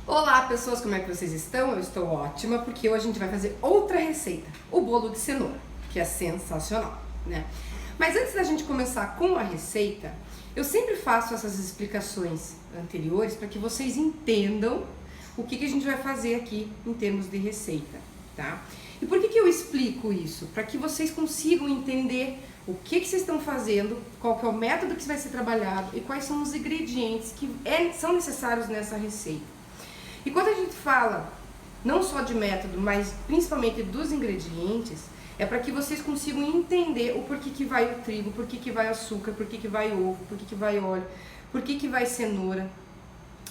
Olá pessoas, como é que vocês estão? Eu estou ótima porque hoje a gente vai fazer outra receita, o bolo de cenoura, que é sensacional, né? Mas antes da gente começar com a receita, eu sempre faço essas explicações anteriores para que vocês entendam o que a gente vai fazer aqui em termos de receita, tá? E por que eu explico isso? Para que vocês consigam entender o que vocês estão fazendo, qual que é o método que vai ser trabalhado e quais são os ingredientes que são necessários nessa receita. E quando a gente fala não só de método, mas principalmente dos ingredientes, é para que vocês consigam entender o porquê que vai o trigo, porquê que vai açúcar, porquê que vai ovo, porquê que vai óleo, porquê que vai cenoura,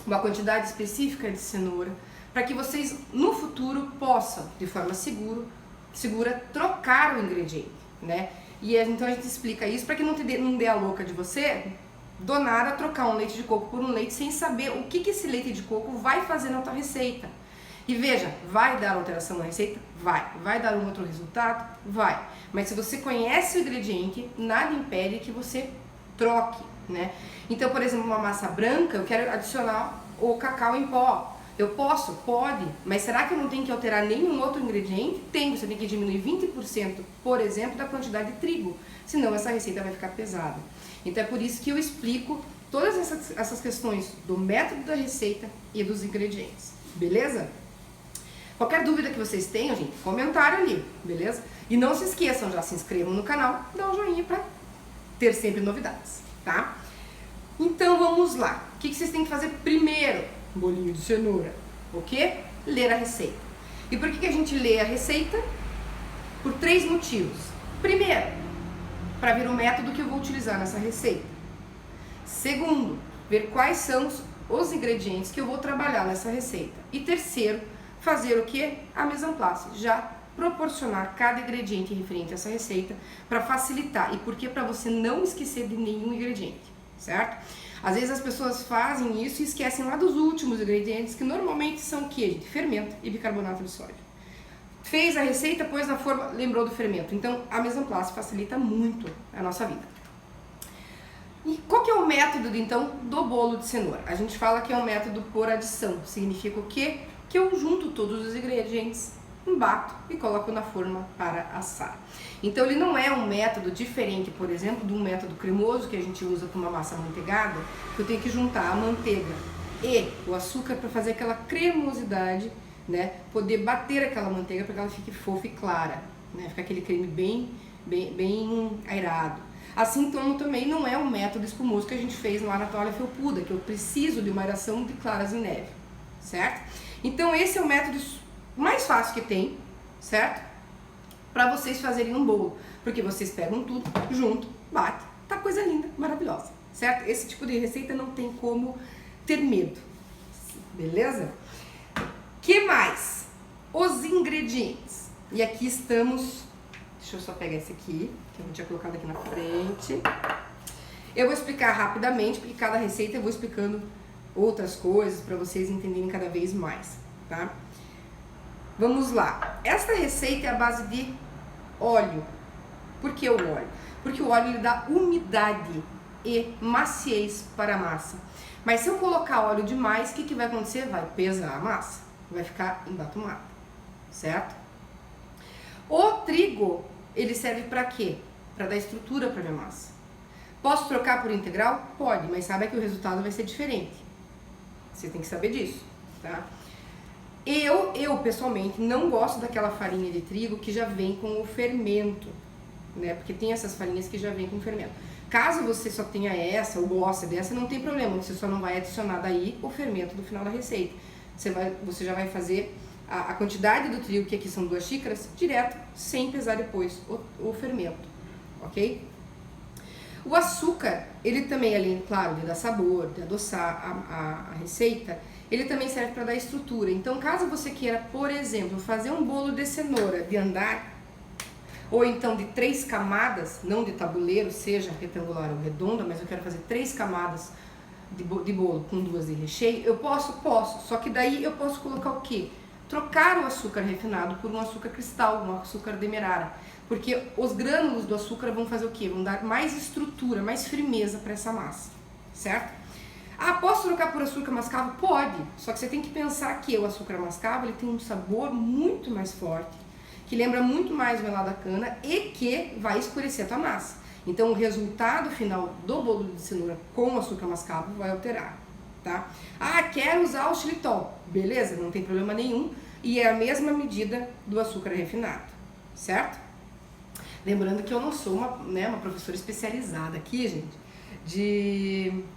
uma quantidade específica de cenoura, para que vocês no futuro possam, de forma segura, trocar o ingrediente, né? E então a gente explica isso para que não dê a louca de você do nada trocar um leite de coco por um leite sem saber o que esse leite de coco vai fazer na tua receita. E veja, vai dar alteração na receita? Vai dar um outro resultado? Vai. Mas se você conhece o ingrediente, nada impede que você troque, né? Então, por exemplo, uma massa branca, eu quero adicionar o cacau em pó. Eu posso? Pode. Mas será que eu não tenho que alterar nenhum outro ingrediente? Tem, você tem que diminuir 20%, por exemplo, da quantidade de trigo. Senão essa receita vai ficar pesada. Então é por isso que eu explico todas essas questões do método da receita e dos ingredientes, beleza? Qualquer dúvida que vocês tenham, gente, comentário ali, beleza? E não se esqueçam, já se inscrevam no canal, dá um joinha para ter sempre novidades, tá? Então vamos lá. O que vocês têm que fazer primeiro? Bolinho de cenoura. O quê? Ler a receita. E por que a gente lê a receita? Por 3 motivos. Primeiro, para ver o método que eu vou utilizar nessa receita. Segundo, ver quais são os ingredientes que eu vou trabalhar nessa receita. E terceiro, fazer o que? A mise en place, já proporcionar cada ingrediente referente a essa receita para facilitar. E por que? Para você não esquecer de nenhum ingrediente, certo? Às vezes as pessoas fazem isso e esquecem lá dos últimos ingredientes, que normalmente são o que, gente? Fermento e bicarbonato de sódio. Fez a receita, pôs na forma, lembrou do fermento. Então, a mise en place facilita muito a nossa vida. E qual que é o método, então, do bolo de cenoura? A gente fala que é um método por adição. Significa o quê? Que eu junto todos os ingredientes, embato e coloco na forma para assar. Então, ele não é um método diferente, por exemplo, de um método cremoso que a gente usa com uma massa amanteigada, que eu tenho que juntar a manteiga e o açúcar para fazer aquela cremosidade, né? Poder bater aquela manteiga para que ela fique fofa e clara, né? Fica aquele creme bem airado. Assim como também não é um método espumoso que a gente fez lá na toalha felpuda, que eu preciso de uma aeração de claras em neve, certo? Então esse é o método mais fácil que tem, certo? Para vocês fazerem um bolo, porque vocês pegam tudo, junto, bate, tá coisa linda, maravilhosa, certo? Esse tipo de receita não tem como ter medo, beleza? Que mais? Os ingredientes. E aqui estamos, deixa eu só pegar esse aqui, que eu não tinha colocado aqui na frente. Eu vou explicar rapidamente, porque cada receita eu vou explicando outras coisas para vocês entenderem cada vez mais, tá? Vamos lá. Esta receita é a base de óleo. Por que o óleo? Porque o óleo ele dá umidade e maciez para a massa. Mas se eu colocar óleo demais, o que vai acontecer? Vai pesar a massa. Vai ficar embatumado, certo? O trigo, ele serve para quê? Para dar estrutura para minha massa. Posso trocar por integral? Pode, mas saiba que o resultado vai ser diferente. Você tem que saber disso, tá? Eu pessoalmente não gosto daquela farinha de trigo que já vem com o fermento, né? Porque tem essas farinhas que já vem com fermento. Caso você só tenha essa ou gosta dessa, não tem problema, você só não vai adicionar daí o fermento no final da receita. Você já vai fazer a quantidade do trigo, que aqui são 2 xícaras, direto, sem pesar depois o fermento, ok? O açúcar, ele também, além, claro, de dar sabor, de adoçar a receita, ele também serve para dar estrutura. Então, caso você queira, por exemplo, fazer um bolo de cenoura de andar, ou então de 3 camadas, não de tabuleiro, seja retangular ou redonda, mas eu quero fazer 3 camadas de bolo com 2 de recheio, eu posso, só que daí eu posso colocar o quê? Trocar o açúcar refinado por um açúcar cristal, um açúcar demerara, porque os grânulos do açúcar vão fazer o quê? Vão dar mais estrutura, mais firmeza para essa massa, certo? Ah, posso trocar por açúcar mascavo? Pode, só que você tem que pensar que o açúcar mascavo ele tem um sabor muito mais forte, que lembra muito mais o melado da cana e que vai escurecer a tua massa. Então o resultado final do bolo de cenoura com açúcar mascavo vai alterar, tá? Ah, quero usar o xilitol. Beleza, não tem problema nenhum e é a mesma medida do açúcar refinado, certo? Lembrando que eu não sou uma professora especializada aqui, gente,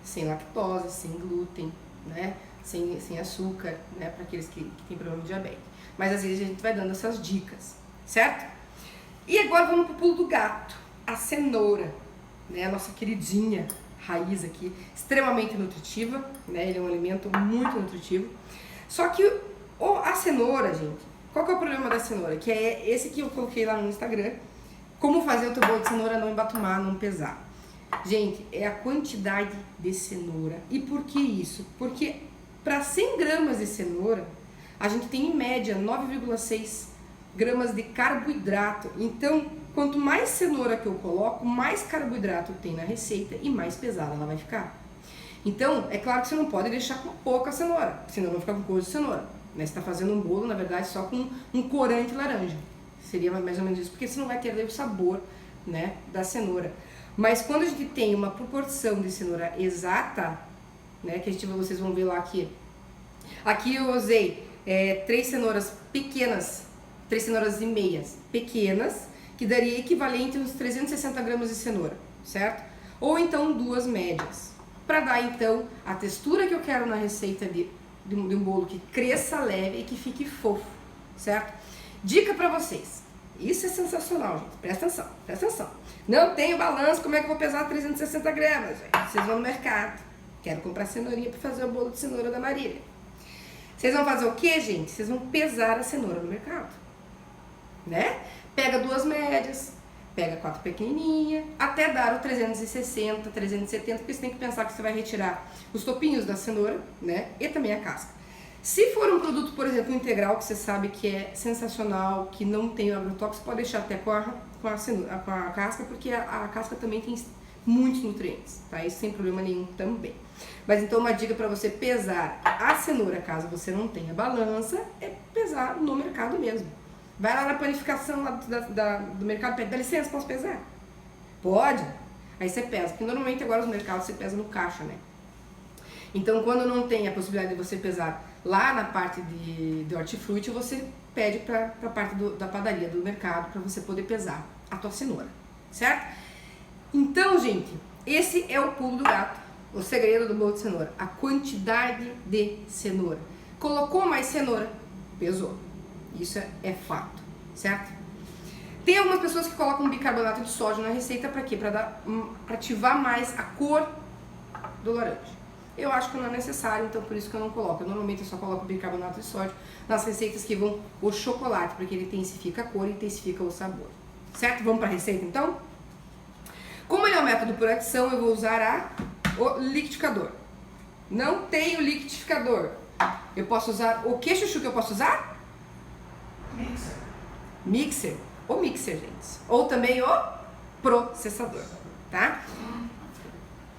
sem lactose, sem glúten, né? Sem açúcar, né? Para aqueles que têm problema de diabetes. Mas às vezes a gente vai dando essas dicas, certo? E agora vamos pro pulo do gato, a cenoura, né? A nossa queridinha raiz aqui, extremamente nutritiva, né? Ele é um alimento muito nutritivo. Só que a cenoura, gente, qual que é o problema da cenoura? Que é esse que eu coloquei lá no Instagram. Como fazer o teu bolo de cenoura não embatumar, não pesar. Gente, é a quantidade de cenoura. E por que isso? Porque para 100 gramas de cenoura, a gente tem em média 9,6 gramas de carboidrato. Então, quanto mais cenoura que eu coloco, mais carboidrato tem na receita e mais pesada ela vai ficar. Então, é claro que você não pode deixar com pouca cenoura, senão vai ficar com gosto de cenoura. Né? Você está fazendo um bolo, na verdade, só com um corante laranja. Seria mais ou menos isso, porque você não vai ter o sabor, né, da cenoura. Mas quando a gente tem uma proporção de cenoura exata, né, que vocês vão ver lá aqui. Aqui eu usei 3 cenouras pequenas, 3 cenouras e meias pequenas, que daria equivalente a uns 360 gramas de cenoura, certo? Ou então 2 médias, para dar então a textura que eu quero na receita de um bolo que cresça leve e que fique fofo, certo? Dica para vocês, isso é sensacional, gente, presta atenção, presta atenção. Não tenho balanço, como é que eu vou pesar 360 gramas? Gente? Vocês vão no mercado, quero comprar cenourinha para fazer o bolo de cenoura da Marília. Vocês vão fazer o que, gente? Vocês vão pesar a cenoura no mercado, né? Pega 2 médias, pega 4 pequenininhas, até dar o 360, 370, porque você tem que pensar que você vai retirar os topinhos da cenoura, né? E também a casca. Se for um produto, por exemplo, integral, que você sabe que é sensacional, que não tem agrotóxico, pode deixar até com a casca, porque a casca também tem muitos nutrientes, tá? Isso sem problema nenhum também. Mas então uma dica para você pesar a cenoura, caso você não tenha balança, é pesar no mercado mesmo. Vai lá na panificação lá do mercado, pede, dá licença, posso pesar? Pode. Aí você pesa, porque normalmente agora os mercados você pesa no caixa, né? Então quando não tem a possibilidade de você pesar lá na parte de hortifruti, você pede para a parte da padaria, do mercado, para você poder pesar a tua cenoura, certo? Então, gente, esse é o pulo do gato, o segredo do bolo de cenoura, a quantidade de cenoura. Colocou mais cenoura, pesou. Isso é fato, certo? Tem algumas pessoas que colocam bicarbonato de sódio na receita para quê? Para ativar mais a cor do laranja. Eu acho que não é necessário, então por isso que eu não coloco. Normalmente eu só coloco bicarbonato de sódio nas receitas que vão o chocolate, porque ele intensifica a cor e intensifica o sabor. Certo? Vamos para a receita então? Como ele é um método por adição, eu vou usar o liquidificador. Não tenho liquidificador. Eu posso usar o que, Chuchu, que eu posso usar? Mixer. Mixer. O mixer, gente. Ou também o processador, tá?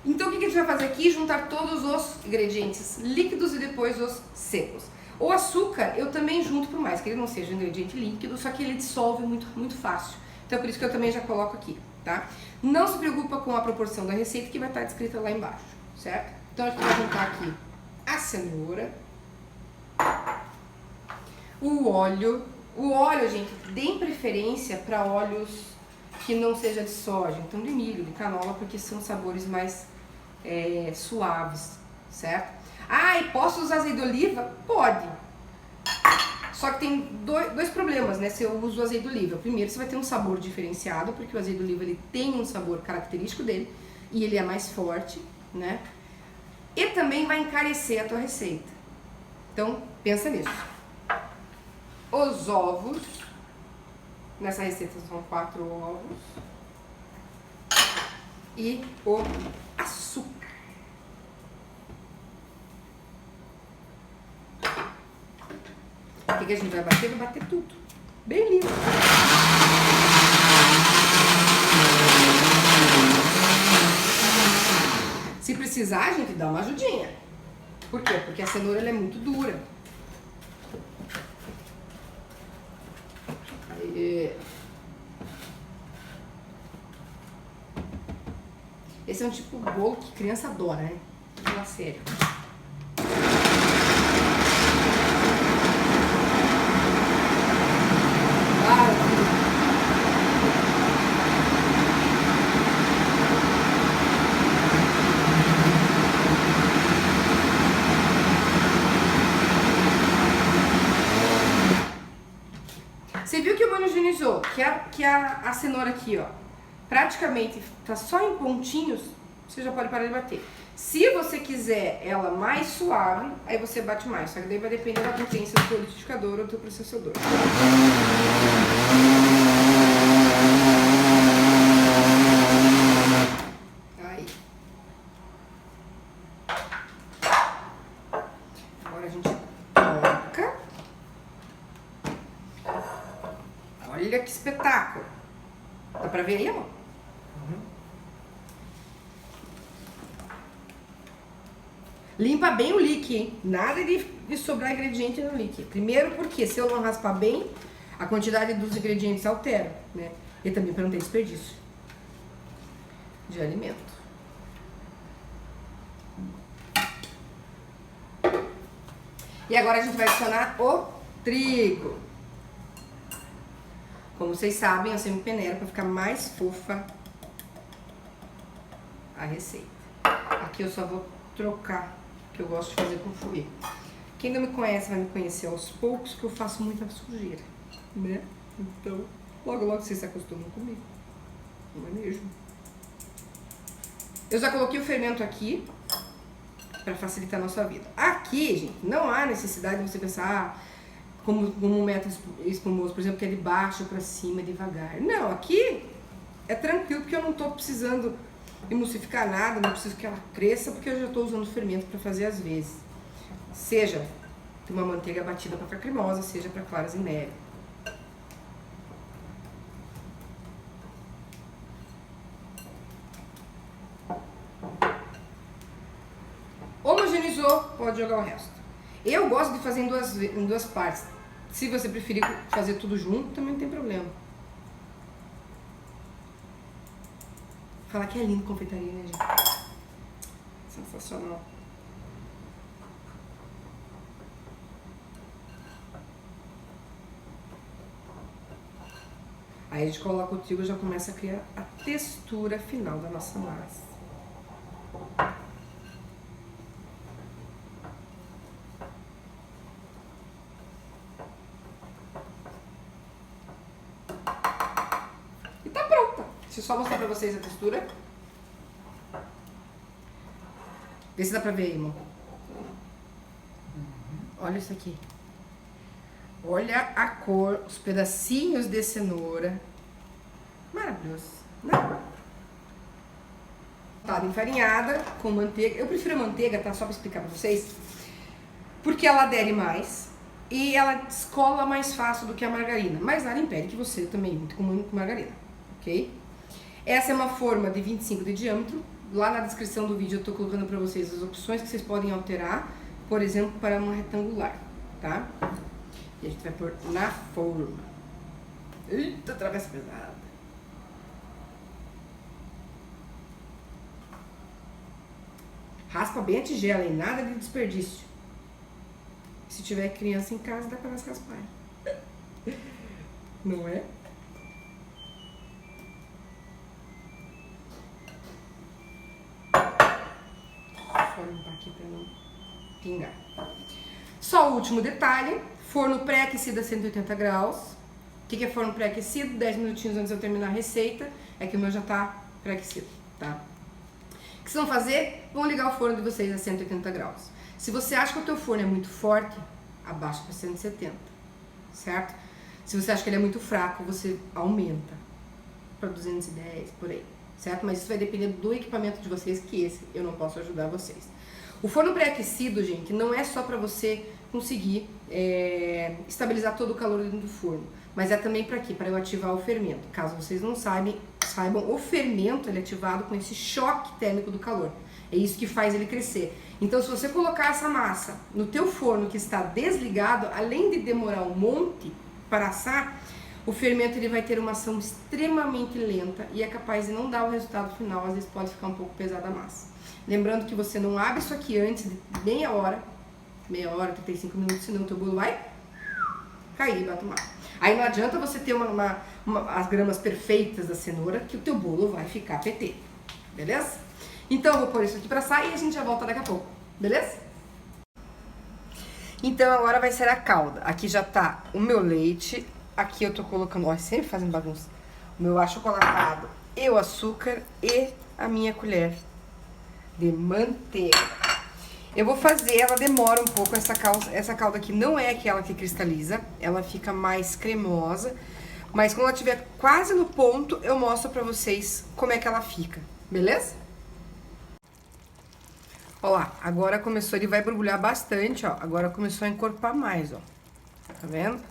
Então o que a gente vai fazer aqui? Juntar todos os ingredientes líquidos e depois os secos. O açúcar eu também junto, por mais que ele não seja um ingrediente líquido, só que ele dissolve muito, muito fácil. Então por isso que eu também já coloco aqui, tá? Não se preocupa com a proporção da receita que vai estar descrita lá embaixo, certo? Então a gente vai juntar aqui a cenoura, o óleo. O óleo, gente, deem preferência para óleos que não seja de soja, então de milho, de canola, porque são sabores mais suaves, certo? Ah, e posso usar azeite de oliva? Pode. Só que tem dois problemas, né, se eu uso azeite de oliva. Primeiro, você vai ter um sabor diferenciado, porque o azeite de oliva ele tem um sabor característico dele e ele é mais forte, né? E também vai encarecer a tua receita. Então, pensa nisso. Os ovos, nessa receita são 4 ovos, e o açúcar. O que a gente vai bater? Vai bater tudo, bem limpo. Se precisar precisar, gente, dá uma ajudinha. Por quê? Porque a cenoura ela é muito dura. Aí. Esse é um tipo de bolo que criança adora, né? Fala sério. Você viu que homogeneizou? Que a cenoura aqui, ó, praticamente tá só em pontinhos, você já pode parar de bater. Se você quiser ela mais suave, aí você bate mais, só que daí vai depender da potência do teu liquidificador ou do teu processador. Aí. Agora a gente toca. Olha que espetáculo. Dá pra ver aí, amor? Limpa bem o lique, hein? Nada de sobrar ingrediente no lique. Primeiro porque se eu não raspar bem, a quantidade dos ingredientes altera, né? E também para não ter desperdício de alimento. E agora a gente vai adicionar o trigo. Como vocês sabem, eu sempre peneiro para ficar mais fofa a receita. Aqui eu só vou trocar, que eu gosto de fazer com fouet. Quem não me conhece vai me conhecer aos poucos, que eu faço muita sujeira, né? Então, logo vocês se acostumam comigo, não é mesmo? Eu já coloquei o fermento aqui para facilitar a nossa vida. Aqui, gente, não há necessidade de você pensar como um método espumoso, por exemplo, que é de baixo para cima, devagar. Não, aqui é tranquilo, porque eu não estou precisando emulsificar nada, não preciso que ela cresça, porque eu já estou usando fermento para fazer às vezes. Seja uma manteiga batida para ficar cremosa, seja para claras em neve. Homogeneizou, pode jogar o resto. Eu gosto de fazer em duas partes. Se você preferir fazer tudo junto, também não tem problema. Falar que é lindo confeitaria, né, gente? Sensacional. Aí a gente coloca o trigo e já começa a criar a textura final da nossa massa. E tá pronta. Deixa eu só mostrar pra vocês a textura. Vê se dá pra ver aí, irmão. Olha isso aqui. Olha a cor, os pedacinhos de cenoura. Maravilhoso, né? Tá enfarinhada com manteiga. Eu prefiro a manteiga, tá? Só pra explicar pra vocês. Porque ela adere mais e ela descola mais fácil do que a margarina. Mas nada impede que você também use com margarina, ok? Essa é uma forma de 25 de diâmetro. Lá na descrição do vídeo eu tô colocando pra vocês as opções que vocês podem alterar. Por exemplo, para uma retangular, tá? E a gente vai pôr na forma. Eita, travessa pesada. Raspa bem a tigela, hein? Nada de desperdício. Se tiver criança em casa, dá pra elas rasparem. Não é? Só limpar aqui pra não pingar. Só o último detalhe. Forno pré-aquecido a 180 graus. O que é forno pré-aquecido? 10 minutinhos antes de eu terminar a receita. É que o meu já tá pré-aquecido, tá? O que vocês vão fazer? Vão ligar o forno de vocês a 180 graus. Se você acha que o teu forno é muito forte, abaixa para 170, certo? Se você acha que ele é muito fraco, você aumenta para 210, por aí, certo? Mas isso vai depender do equipamento de vocês, que esse eu não posso ajudar vocês. O forno pré-aquecido, gente, não é só para você conseguir estabilizar todo o calor dentro do forno, mas é também para quê? Para eu ativar o fermento. Caso vocês não saibam, o fermento ele é ativado com esse choque térmico do calor. É isso que faz ele crescer. Então, se você colocar essa massa no teu forno que está desligado, além de demorar um monte para assar, o fermento ele vai ter uma ação extremamente lenta e é capaz de não dar o resultado final, às vezes pode ficar um pouco pesada a massa. Lembrando que você não abre isso aqui antes de meia hora, 35 minutos, senão o teu bolo vai cair e vai tomar. Aí não adianta você ter as gramas perfeitas da cenoura, que o teu bolo vai ficar PT, beleza? Então eu vou pôr isso aqui pra assar e a gente já volta daqui a pouco, beleza? Então agora vai ser a calda. Aqui já tá o meu leite, aqui eu tô colocando, ó, sempre fazendo bagunça, o meu achocolatado e o açúcar e a minha colher de manteiga. Eu vou fazer, ela demora um pouco, essa calda aqui não é aquela que cristaliza, ela fica mais cremosa, mas quando ela estiver quase no ponto, eu mostro pra vocês como é que ela fica, beleza? Ó lá, agora começou, ele vai borbulhar bastante, ó, agora começou a encorpar mais, ó, tá vendo?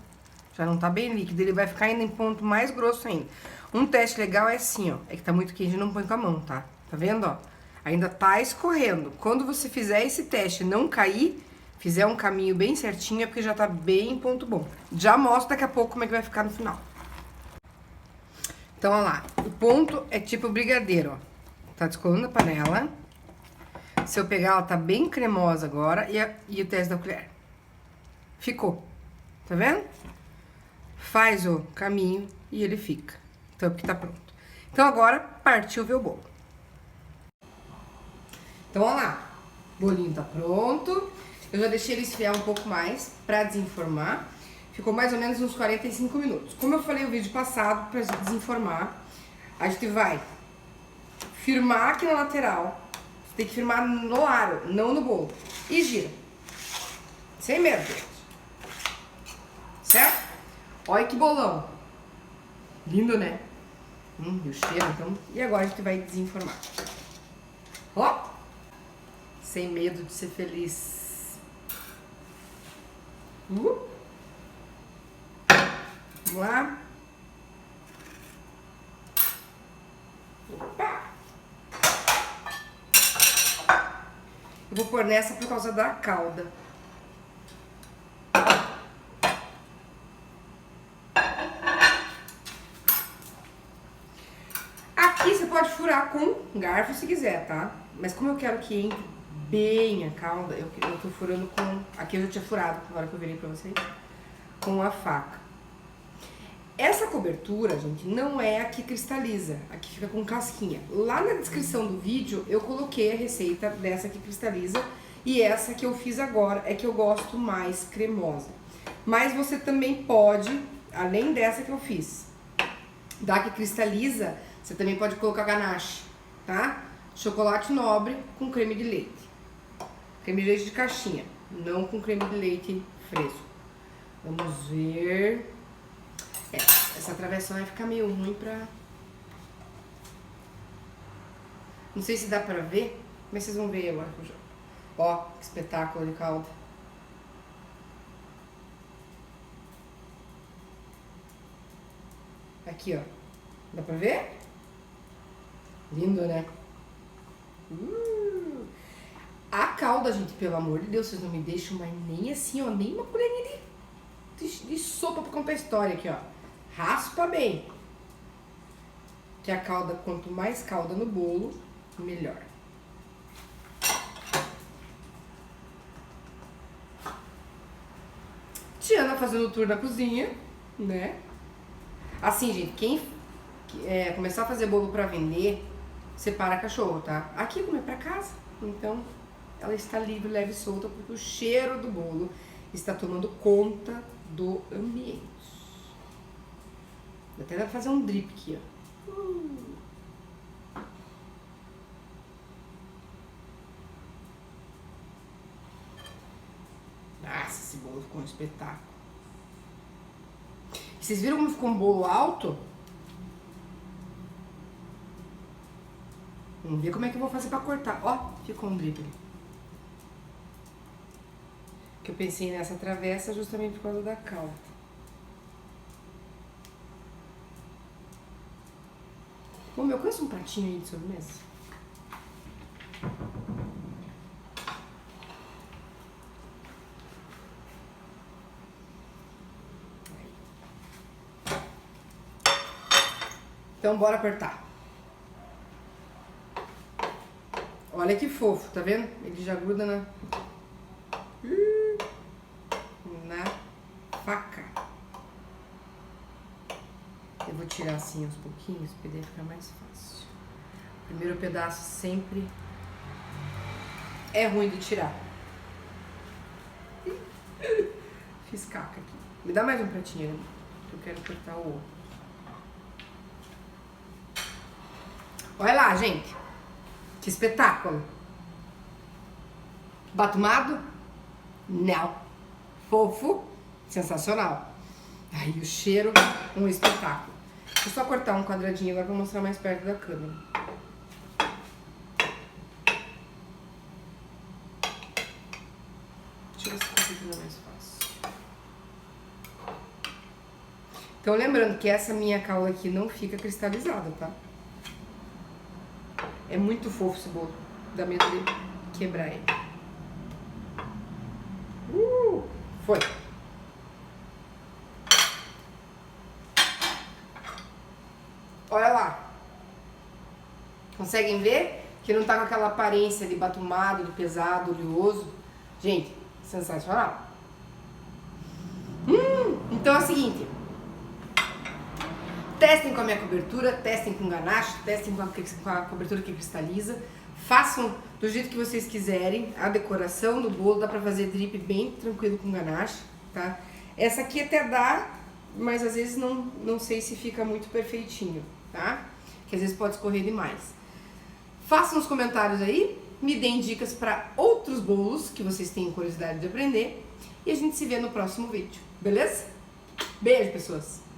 Já não tá bem líquido, ele vai ficar ainda em ponto mais grosso ainda. Um teste legal é assim, ó, é que tá muito quente, não põe com a mão, tá? Tá vendo, ó? Ainda tá escorrendo. Quando você fizer esse teste e não cair, fizer um caminho bem certinho, é porque já tá bem em ponto bom. Já mostro daqui a pouco como é que vai ficar no final. Então, ó lá, o ponto é tipo brigadeiro, ó. Tá descolando a panela. Se eu pegar, ela tá bem cremosa agora e o teste da colher. Ficou. Tá vendo? Faz o caminho e ele fica. Então, é porque tá pronto. Então, agora, partiu ver o bolo. Então, ó lá, o bolinho tá pronto. Eu já deixei ele esfriar um pouco mais pra desenformar. Ficou mais ou menos uns 45 minutos. Como eu falei no vídeo passado, pra desenformar, a gente vai firmar aqui na lateral. Você tem que firmar no aro, não no bolo. E gira. Sem medo, gente. Certo? Olha que bolão. Lindo, né? E o cheiro, então. E agora a gente vai desenformar. Ó. Sem medo de ser feliz. Vamos lá. Opa. Eu vou pôr nessa por causa da calda. Aqui você pode furar com garfo se quiser, tá? Mas como eu quero que entre bem a calda, eu tô furando com... Aqui eu já tinha furado, agora que eu virei pra vocês. Com a faca. Essa cobertura, gente, não é a que cristaliza. Aqui fica com casquinha. Lá na descrição do vídeo, eu coloquei a receita dessa que cristaliza. E essa que eu fiz agora é que eu gosto mais cremosa. Mas você também pode, além dessa que eu fiz, da que cristaliza, você também pode colocar ganache, tá? Chocolate nobre com creme de leite. Creme de leite de caixinha, não com creme de leite fresco. Vamos ver. Essa travessa vai ficar meio ruim pra... Não sei se dá pra ver, mas vocês vão ver agora que eu jogo. Ó, que espetáculo de calda. Aqui, ó. Dá pra ver? Lindo, né? A calda, gente, pelo amor de Deus, vocês não me deixam mais nem assim, ó, nem uma colherinha de sopa pra contar a história aqui, ó. Raspa bem. Que a calda, quanto mais calda no bolo, melhor. Tiana fazendo tour na cozinha, né? Assim, gente, quem começar a fazer bolo pra vender, separa cachorro, tá? Aqui como é pra casa, então ela está livre, leve e solta, porque o cheiro do bolo está tomando conta do ambiente. Até dá pra fazer um drip aqui, ó. Nossa, esse bolo ficou um espetáculo. Vocês viram como ficou um bolo alto? Vamos ver como é que eu vou fazer pra cortar. Ó, ficou um drip ali. Que eu pensei nessa travessa justamente por causa da cal. Bom, eu conheço um pratinho aí de sobremesa. Então bora apertar. Olha que fofo, tá vendo? Ele já gruda na faca. Eu vou tirar assim aos pouquinhos para poder ficar mais fácil. O primeiro pedaço sempre é ruim de tirar. Fiz caca aqui. Me dá mais um pratinho, que eu quero cortar o ovo. Olha lá, gente. Que espetáculo. Batumado? Não. Fofo? Sensacional. Aí o cheiro, um espetáculo. Vou só cortar um quadradinho agora pra mostrar mais perto da câmera. Deixa eu ver se consigo mais fácil. Então lembrando que essa minha caula aqui não fica cristalizada, tá? É muito fofo esse bolo. Dá medo de quebrar ele. Foi. Olha lá. Conseguem ver? Que não tá com aquela aparência de batumado, de pesado, oleoso. Gente, sensacional. Então é o seguinte. Testem com a minha cobertura, testem com ganache, testem com a cobertura que cristaliza. Façam do jeito que vocês quiserem. A decoração do bolo dá pra fazer drip bem tranquilo com ganache, tá? Essa aqui até dá, mas às vezes não sei se fica muito perfeitinho, tá? Que às vezes pode escorrer demais. Façam os comentários aí, me deem dicas para outros bolos que vocês tenham curiosidade de aprender. E a gente se vê no próximo vídeo, beleza? Beijo, pessoas!